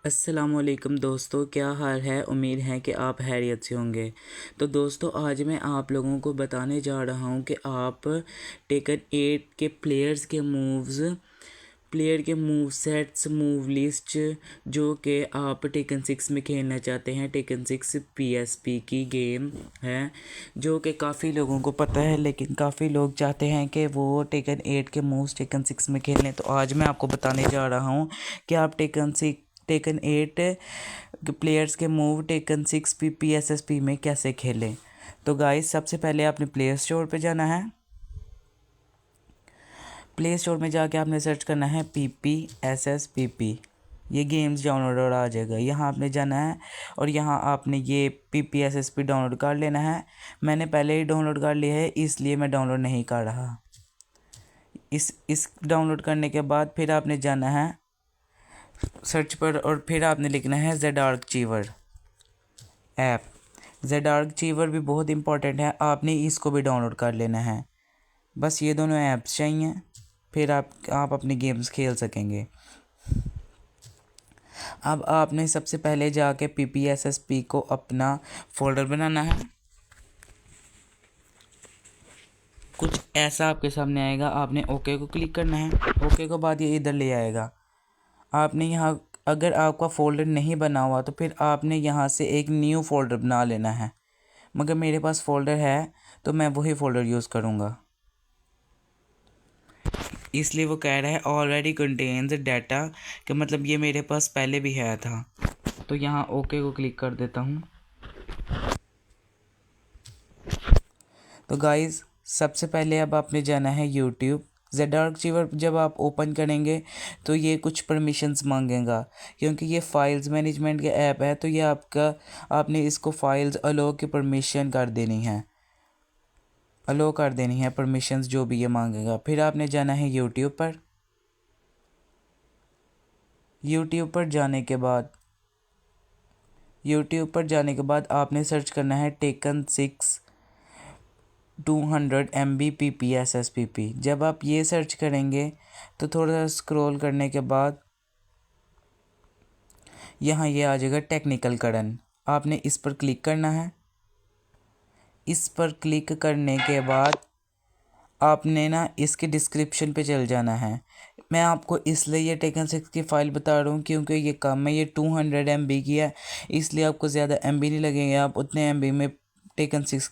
अस्सलामुअलैकुम दोस्तों, क्या हाल है। उम्मीद है कि आप खैरियत से होंगे। तो दोस्तों, आज मैं आप लोगों को बताने जा रहा हूं कि आप टेकन 8 के प्लेयर के मूव सेट्स, मूव लिस्ट जो कि आप टेकन 6 में खेलना चाहते हैं। टेकन 6 पीएसपी की गेम है जो कि काफ़ी लोगों को पता है, लेकिन काफ़ी लोग चाहते हैं कि वो टेकन 8 के मूव्स टेकन 6 में खेलें। तो आज मैं आपको बताने जा रहा हूं कि आप टेकन 8 प्लेयर्स के मूव टेकन 6 पीएसएसपी में कैसे खेलें। तो गाइस, सबसे पहले आपने प्ले स्टोर पे जाना है। प्ले स्टोर में जाके आपने सर्च करना है PPSSPP। ये गेम्स डाउनलोड आ जाएगा। यहाँ आपने जाना है और यहाँ आपने ये PPSSP डाउनलोड कर लेना है। मैंने पहले ही डाउनलोड कर लिया है, इसलिए मैं डाउनलोड नहीं कर रहा। इस डाउनलोड करने के बाद फिर आपने जाना है सर्च पर और फिर आपने लिखना है जेड आर्कचीवर ऐप। जेड आर्कचीवर भी बहुत इंपॉर्टेंट है, आपने इसको भी डाउनलोड कर लेना है। बस ये दोनों ऐप्स चाहिए, फिर आप अपनी गेम्स खेल सकेंगे। अब आपने सबसे पहले जाके PPSSP को अपना फोल्डर बनाना है। कुछ ऐसा आपके सामने आएगा, आपने ओके को क्लिक करना है। ओके के बाद ये इधर ले आएगा। आपने यहाँ, अगर आपका फ़ोल्डर नहीं बना हुआ तो फिर आपने यहाँ से एक न्यू फ़ोल्डर बना लेना है। मगर मेरे पास फ़ोल्डर है तो मैं वही फ़ोल्डर यूज़ करूँगा, इसलिए वो कह रहा है ऑलरेडी कंटेन्स डाटा, कि मतलब ये मेरे पास पहले भी है था। तो यहाँ ओके को क्लिक कर देता हूँ। तो गाइज़, सबसे पहले अब आपने जाना है यूट्यूब। जेड आर्कचीवर जब आप ओपन करेंगे तो ये कुछ परमिशंस मांगेगा, क्योंकि ये फाइल्स मैनेजमेंट के ऐप है। तो ये आपने इसको फाइल्स अलो की परमिशन कर देनी है, अलो कर देनी है परमिशंस जो भी ये मांगेगा। फिर आपने जाना है यूट्यूब पर। यूट्यूब पर जाने के बाद आपने सर्च करना है टेकन 6 200 MB PPSSPP। जब आप ये सर्च करेंगे तो थोड़ा सा स्क्रॉल करने के बाद यहाँ ये आ जाएगा टेक्निकल करण। आपने इस पर क्लिक करना है। इस पर क्लिक करने के बाद आपने ना इसके डिस्क्रिप्शन पे चल जाना है। मैं आपको इसलिए ये टेकन 6 की फ़ाइल बता रहा हूँ क्योंकि ये कम है, ये 200 MB की है, इसलिए आपको ज़्यादा MB नहीं लगेंगे। आप उतने MB में टेकन 6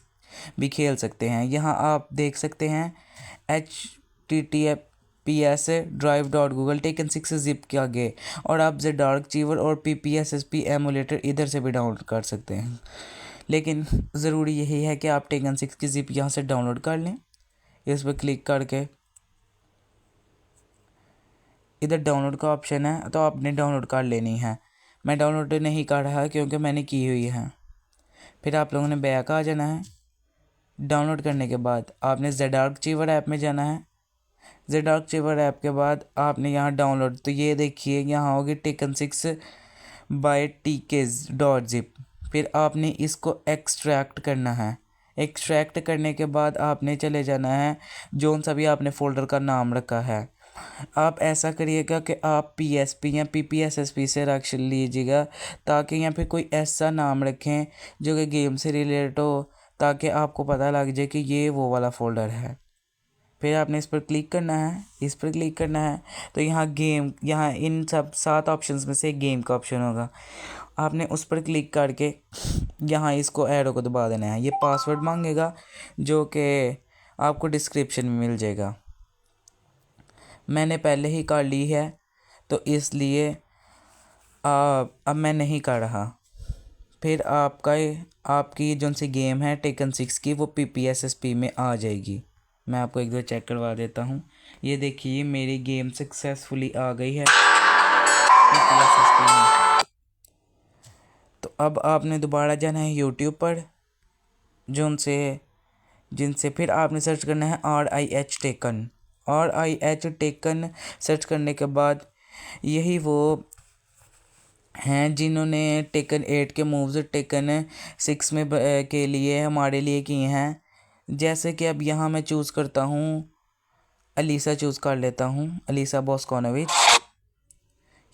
भी खेल सकते हैं। यहाँ आप देख सकते हैं HTTPS drive.google टेकन 6 जिप के आगे, और आप जेड आर्कचीवर और PPSSP एमुलेटर इधर से भी डाउनलोड कर सकते हैं। लेकिन ज़रूरी यही है कि आप टेकन 6 की जिप यहाँ से डाउनलोड कर लें। इस पर क्लिक करके इधर डाउनलोड का ऑप्शन है, तो आपने डाउनलोड कर लेनी है। मैं डाउनलोड नहीं कर रहा क्योंकि मैंने की हुई है। फिर आप लोगों ने बैक आ जाना है। डाउनलोड करने के बाद आपने जेड आर्कचीवर ऐप में जाना है। जेड आर्कचीवर ऐप के बाद आपने यहाँ डाउनलोड, तो ये देखिए यहाँ होगी टेकन 6 बाय tks.zip। फिर आपने इसको एक्सट्रैक्ट करना है। एक्सट्रैक्ट करने के बाद आपने चले जाना है जोन सा भी आपने फ़ोल्डर का नाम रखा है। आप ऐसा करिएगा कि आप PSP या PPSSP से रख लीजिएगा, ताकि या फिर कोई ऐसा नाम रखें जो कि गेम से रिलेटेड हो, ताकि आपको पता लग जाए कि ये वो वाला फ़ोल्डर है। फिर आपने इस पर क्लिक करना है। इस पर क्लिक करना है तो यहाँ इन सब 7 ऑप्शंस में से गेम का ऑप्शन होगा। आपने उस पर क्लिक करके यहाँ इसको एरो को दबा देना है। ये पासवर्ड मांगेगा जो कि आपको डिस्क्रिप्शन में मिल जाएगा। मैंने पहले ही कर ली है तो इसलिए अब मैं नहीं कर रहा। फिर आपकी जो सी गेम है टेकन 6 की वो PPSSP में आ जाएगी। मैं आपको एक दो चेक करवा देता हूँ। ये देखिए मेरी गेम सक्सेसफुली आ गई है PPSSP में। तो अब आपने दोबारा जाना है यूट्यूब पर, जिनसे फिर आपने सर्च करना है RIH टेकन। सर्च करने के बाद यही वो हैं जिन्होंने टेकन 8 के मूव्स टेकन 6 में के लिए हमारे लिए किए हैं। जैसे कि अब यहाँ मैं चूज़ करता हूँ, अलीसा चूज़ कर लेता हूँ, अलीसा बोस्कोनोविच।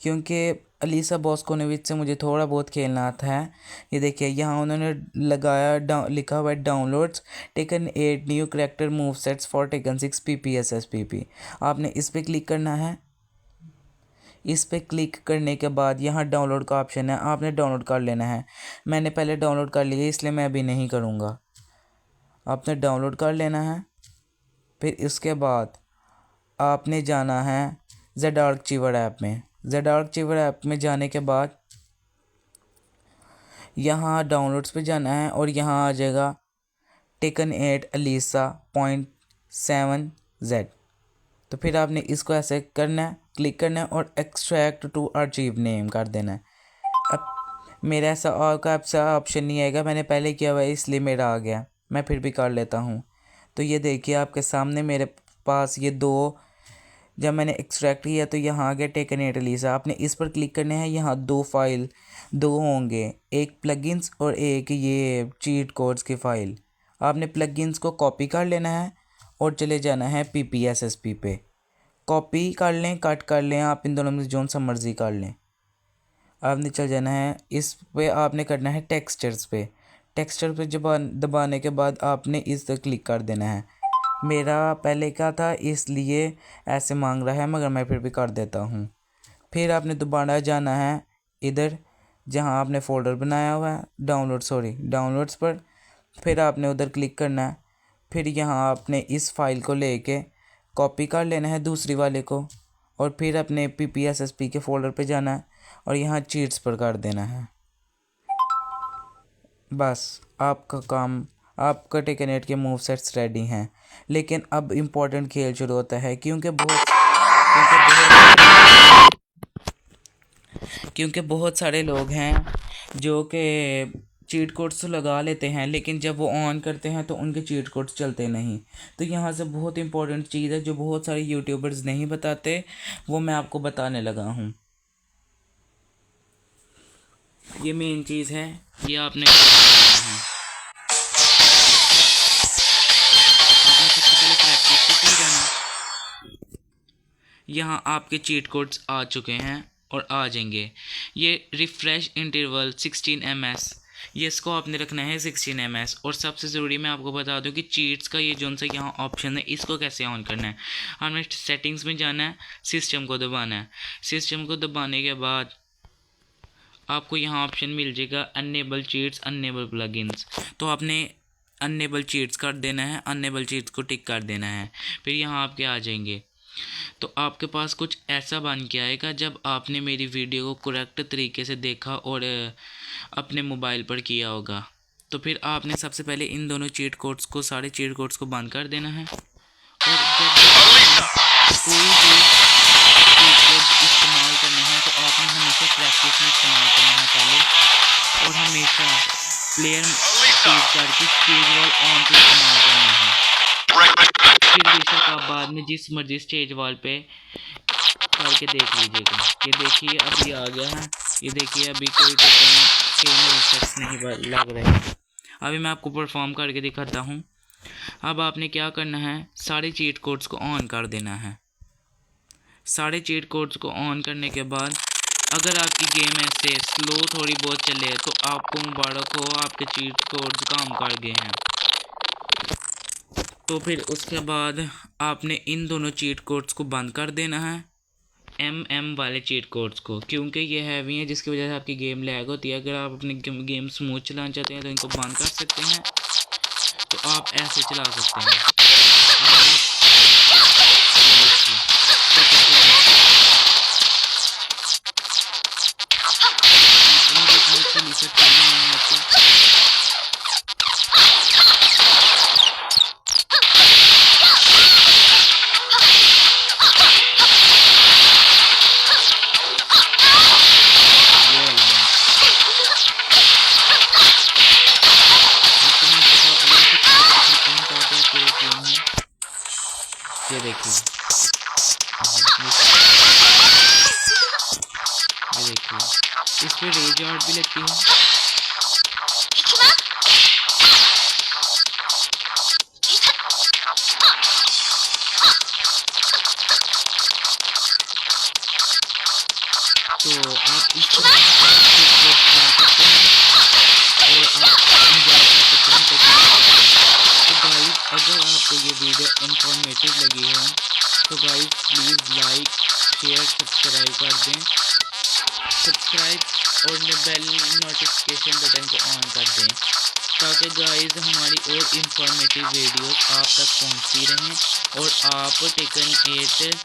क्योंकि अलीसा बॉस्कोनोविच से मुझे थोड़ा बहुत खेलना आता है। ये देखिए यहाँ उन्होंने लगाया लिखा हुआ है downloads, taken 8 new character move sets for taken 6 PPSSPP। आपने इस पर क्लिक करना है। इस पर क्लिक करने के बाद यहाँ डाउनलोड का ऑप्शन है, आपने डाउनलोड कर लेना है। मैंने पहले डाउनलोड कर लिया इसलिए मैं अभी नहीं करूँगा। आपने डाउनलोड कर लेना है। फिर इसके बाद आपने जाना है ज़ डार्क चीवर ऐप में। ज़ डार्क चीवर ऐप में जाने के बाद यहाँ डाउनलोड्स पे जाना है और यहाँ आ जाएगा टेकन 8 अलीसा .7Z। तो फिर आपने इसको ऐसे करना है, क्लिक करना है और एक्सट्रैक्ट टू आर्चीव नेम कर देना है। अब मेरा ऐसा और का ऐसा ऑप्शन नहीं आएगा, मैंने पहले किया हुआ है इसलिए मेरा आ गया। मैं फिर भी कर लेता हूँ। तो ये देखिए आपके सामने मेरे पास ये दो, जब मैंने एक्सट्रैक्ट किया तो यहाँ आ गया टेकन 8 अलीसा। आपने इस पर क्लिक करने हैं। यहाँ दो फाइल दो होंगे, एक प्लगइन्स और एक ये चीट कोड्स की फ़ाइल। आपने प्लगइन्स को कॉपी कर लेना है और चले जाना है PPSSP पे। कॉपी कर लें, कट कर लें, आप इन दोनों में जो सा मर्ज़ी कर लें। आपने चल जाना है इस पे, आपने करना है टेक्सचर्स पे। टेक्सचर पे जब दबाने के बाद आपने इस पर क्लिक कर देना है। मेरा पहले का था इसलिए ऐसे मांग रहा है, मगर मैं फिर भी कर देता हूँ। फिर आपने दोबारा जाना है इधर जहाँ आपने फ़ोल्डर बनाया हुआ है, डाउनलोड्स पर। फिर आपने उधर क्लिक करना है। फिर यहाँ आपने इस फाइल को लेके कॉपी कर लेना है दूसरी वाले को और फिर अपने PPSSP के फ़ोल्डर पे जाना है और यहाँ चीट्स पर कर देना है। बस आपका काम, आपका टेकन 8 के मूव सेट्स रेडी हैं। लेकिन अब इम्पोर्टेंट खेल शुरू होता है क्योंकि बहुत सारे लोग हैं जो कि चीट कोड्स तो लगा लेते हैं, लेकिन जब वो ऑन करते हैं तो उनके चीट कोड्स चलते नहीं। तो यहाँ से बहुत इंपॉर्टेंट चीज़ है जो बहुत सारे यूट्यूबर्स नहीं बताते, वो मैं आपको बताने लगा हूँ। ये मेन चीज़ है, ये आपने सबसे पहले प्रैक्टिस की जाना। यहाँ आपके चीट कोड्स आ चुके हैं और आ जाएंगे। ये रिफ़्रेश इंटरवल 16 ms, ये इसको आपने रखना है 16 ms। और सबसे ज़रूरी मैं आपको बता दूं कि चीट्स का ये जो सा यहाँ ऑप्शन है इसको कैसे ऑन करना है। हमने सेटिंग्स में जाना है, सिस्टम को दबाना है। सिस्टम को दबाने के बाद आपको यहाँ ऑप्शन मिल जाएगा अनेबल चीट्स, अनेबल प्लगइन्स। तो आपने अनेबल चीट्स कर देना है, अनेबल चीट्स को टिक कर देना है। फिर यहाँ आपके आ जाएंगे तो आपके पास कुछ ऐसा बन के आएगा जब आपने मेरी वीडियो को करेक्ट तरीके से देखा और अपने मोबाइल पर किया होगा। तो फिर आपने सबसे पहले इन दोनों चीट कोड्स को, सारे चीट कोड्स को बंद कर देना है। और जब कोई भी चीट कोड इस्तेमाल करने हैं तो आपने हमेशा प्रैक्टिस में इस्तेमाल करना है पहले, और हमेशा प्लेयर चूज करके स्टेज वॉल ऑन पे इस्तेमाल करना है। फिर बेशक आप बाद में जिस मर्जी स्टेज वॉल पे करके देख लीजिएगा। ये देखिए अभी आ गया है, ये देखिए अभी कोई नहीं लग रहे हैं। अभी मैं आपको परफॉर्म करके दिखाता हूँ। अब आपने क्या करना है, सारे चीट कोड्स को ऑन कर देना है। सारे चीट कोड्स को ऑन करने के बाद अगर आपकी गेम ऐसे स्लो थोड़ी बहुत चले तो आपको मुबारक हो, आपके चीट कोड्स काम कर गए हैं। तो फिर उसके बाद आपने इन दोनों चीट कोड्स को बंद कर देना है, MM वाले चीट कोड्स को, क्योंकि ये हैवी हैं जिसकी वजह से आपकी गेम लैग होती है। अगर आप अपनी गेम स्मूथ चलाना चाहते हैं तो इनको बंद कर सकते हैं, तो आप ऐसे चला सकते हैं। ये देखिए, इस पर रेज आर्ट भी लगती है। तो आप इस तरह से चला सकते हैं और आप इंजॉय कर सकते हैं टेक्नोलॉजी। तो गाइस अगर आपको ये वीडियो इंफॉर्मेटिव लगी है तो guys please like share subscribe कर दें, सब्सक्राइब और बेल नोटिफिकेशन बटन को ऑन कर दें ताकि गाइस हमारी और इंफॉर्मेटिव वीडियोस आप तक पहुंचती रहें और आप टेकन 8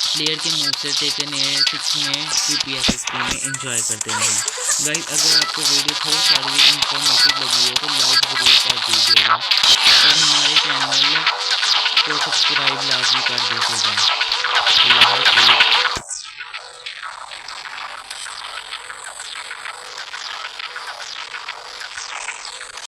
प्लेयर के मुंह से टेकन 6 में PPSSP में इंजॉय करते रहें। गाइस अगर आपको वीडियो थोड़ी सारी भी इंफॉर्मेटिव लगी हो तो लाइक ज़रूर कर दीजिएगा और हमारे चैनल को सब्सक्राइब लाजमी कर दीजिएगा।